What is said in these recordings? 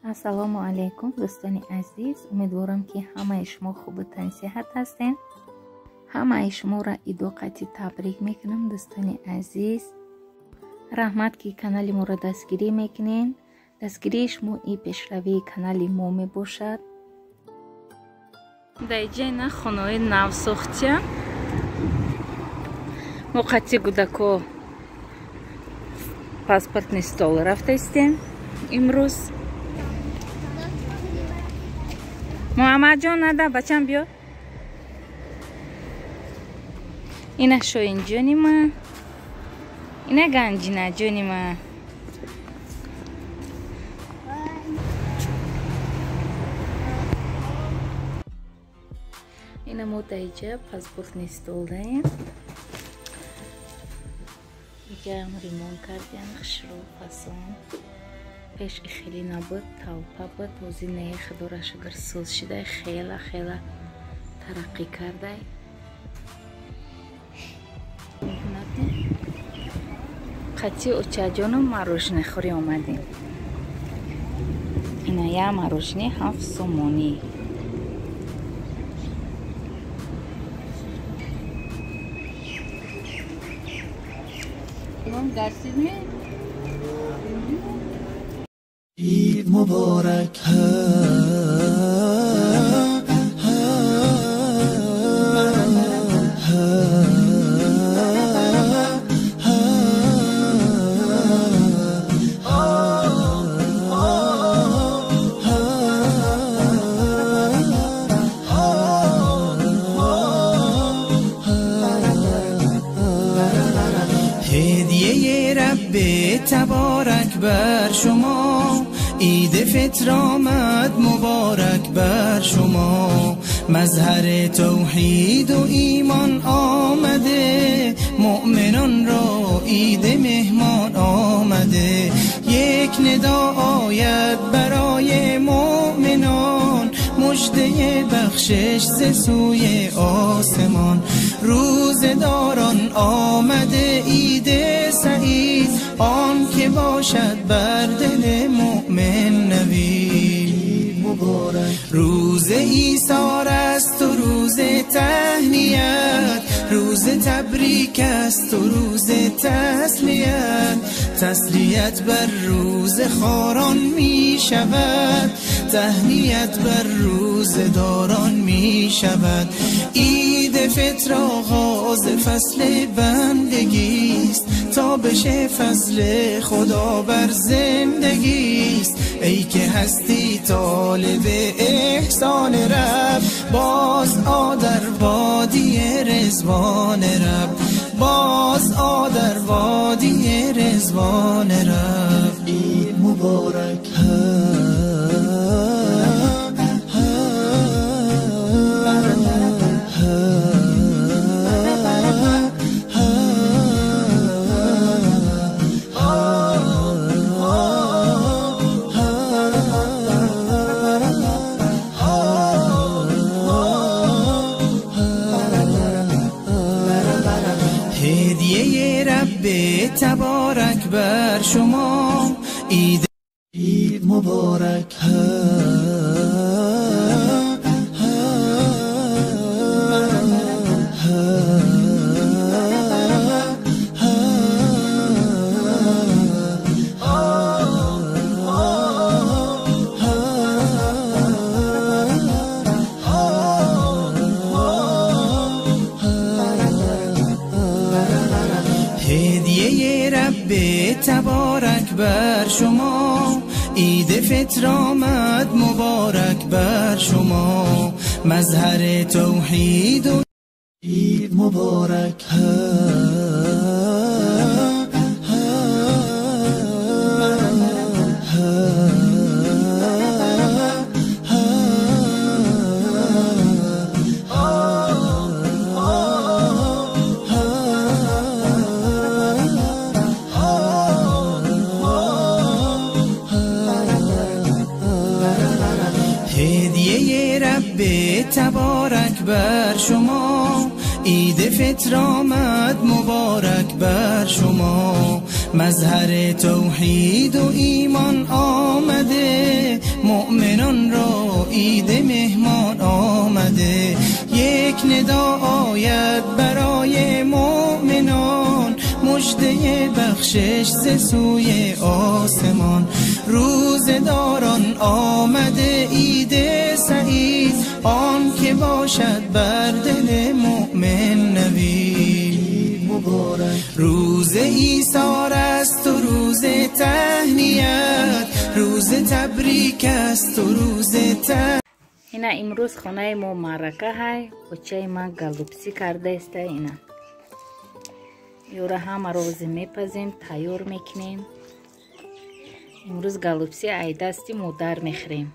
ассалому алайкум дӯстони азиз, умедворам ки ҳамаи шумо хубу тансиҳат ҳастед. ҳамаи шуморо идоқати табрик мекунам. Дӯстони азиз, раҳмат ки канали моро дастгирӣ мекунен. Дастгирии шумо и пешравии канали мо мебошад. дар ҷай на хонаҳои навсохтия мо қатъи кӯдако паспортни стол рафтаистем имрӯз. муҳаммадҷон нада бачам биё. ина шоинҷони ман, ина ганҷинаҷони ман. ина мо дар ҷа паспортни стол даем. ягам ремонт кардем, хушрӯ фасон. пеш хеле набуд, талпа буд, ҳозир наи худора шудар соз шуда, хела тараққӣ кардай. қатъи очаҷону мороженахӯрӣ омадем. ина як морожене 7 сомонӣ. عید مبارک هدیه رب تبارک بر شما، عید فطر آمد مبارک بر شما. مظهر توحید و ایمان آمده، مؤمنان را عید مهمان آمده. یک ندا آید برای مؤمنان، مژده بخشش ز سوی آسمان. روزداران آمده عید سعید، آن که باشد بر دل مؤمن نوید مبارک. روز ایثار است و روز تهنیت، روز تبریک است و روز تسلیت. تسلیت بر روز خاران می شود، تهنیت بر روز داران می شود. عید فطر آغاز فصل بندگی است، تا بشه فضل خدا بر زندگی است. ای که هستی طالب احسان رب، باز آ در وادی رضوان رب، باز آ در وادی رضوان رب. عید مبارک هدیه رب تبارک بر شما، عید مبارک هدیه رب تبارک بر شما، عید فطر آمد مبارک بر شما. مظهر توحید و عید مبارک هدیه رب تبارک بر شما، عید فطر آمد مبارک بر شما. مظهر توحید و ایمان آمده، مؤمنان را عید مهمان آمده. یک ندا آید برای مؤمنان، مژده بخشش ز سوی آسمان. روزداران آمده عید سعید، آن که باشد بر دل مؤمن نوید مبارک. روز ایثار است و روز تهنیت، روز تبریک است و روز اینا امروز خانه ما معرکه های بچه ما گلوپسی کرده است. اینا یوره همه روز میپزیم تیار میکنیم. امروز گلوپسی ای دستی مادر میخوریم.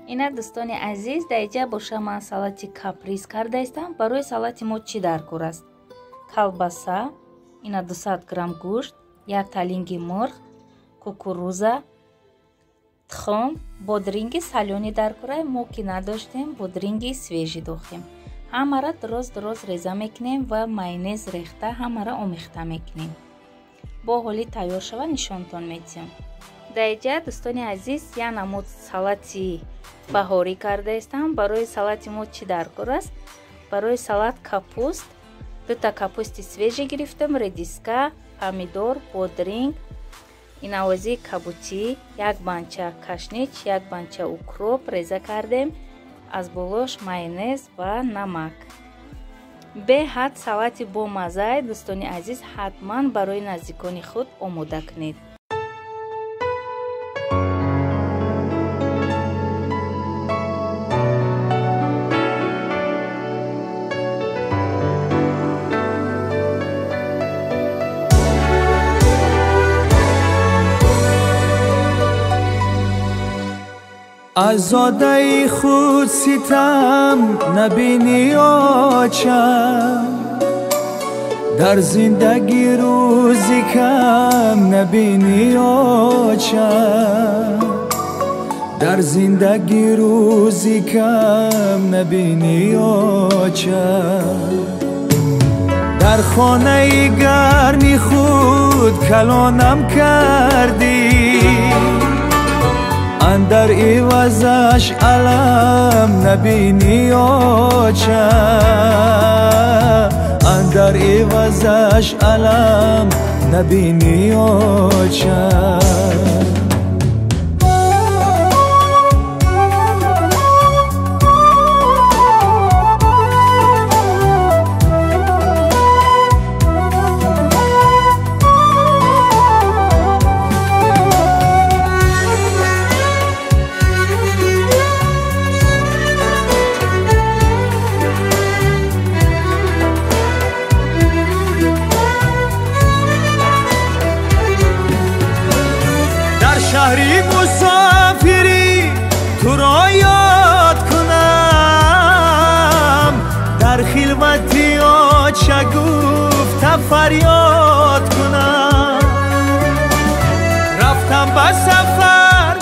اینا دوستان عزیز در اینجا با شما سالات کاپریز کرده استم. برای سالات ما چی درکار است؟ کلباسا، اینا 200 گرم گوشت، یک تلینگ مرغ، کوکوروزا، تخم، بادرینگ سالونی درکاره. ما که نداشتیم بادرینگ سویژی دوختیم. همه را درست ریزه میکنیم و مایونز ریخته همه را آمیخته میکنیم. با حالی تیار شوه نشانتان میدیم. در اینجا دوستان عزیز یک نمود سالتی بهاری کرده استم. برای سالات ما چی درکار است؟ برای سالات کاپوست، 2 تا کاپوست سویژی گرفتم، ردیسکا، پامیدور، بادرینگ، این اوازی کابوچی، یک بانچه کشنیچ، یک بانچه اوکروپ ریزه کردیم. از بولوش مایونز و نمک. به حد سالات با مزه دوستان عزیز حتما برای نزدیکان خود آماده کنید. آزاده خود ستم نبینی آچم، در زندگی روزی کم نبینی آچم، در زندگی روزی کم نبینی آچم. در خانه گرمی خود کلانم کردی، اندر ایوازش علم نبینی آچم، اندر ایوازش علم نبینی آچم. شهری مسافری تو را یاد کنم، در خلوتی آچه گفت فریاد کنم. رفتم به سفر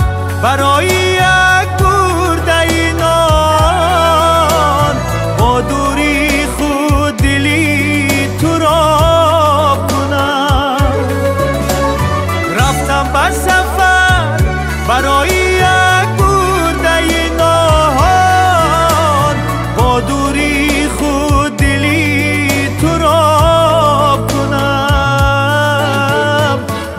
برای یک گرده نان، با دوری خود دلی تو را کنم. رفتم به سفر برای یک گرده نهان، با دوری خود دلی تو را کنم،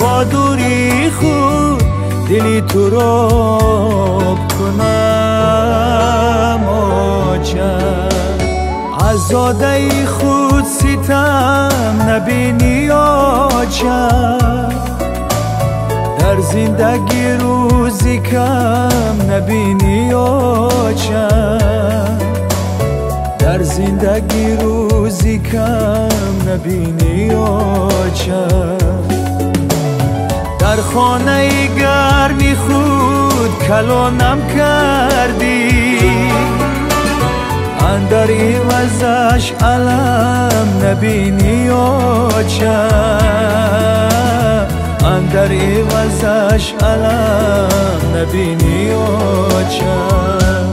با دوری خود دلی تو را کنم. آچم آزاده خود ستم نبینی آچم، در زندگی روزی کم نبینی آچم، در زندگی روزی کم نبینی آچم. در خانه گرمی خود کلانم کردی، اندر ایوازش علم نبینی آچم، اندر ایوازش علم نبینی آچم.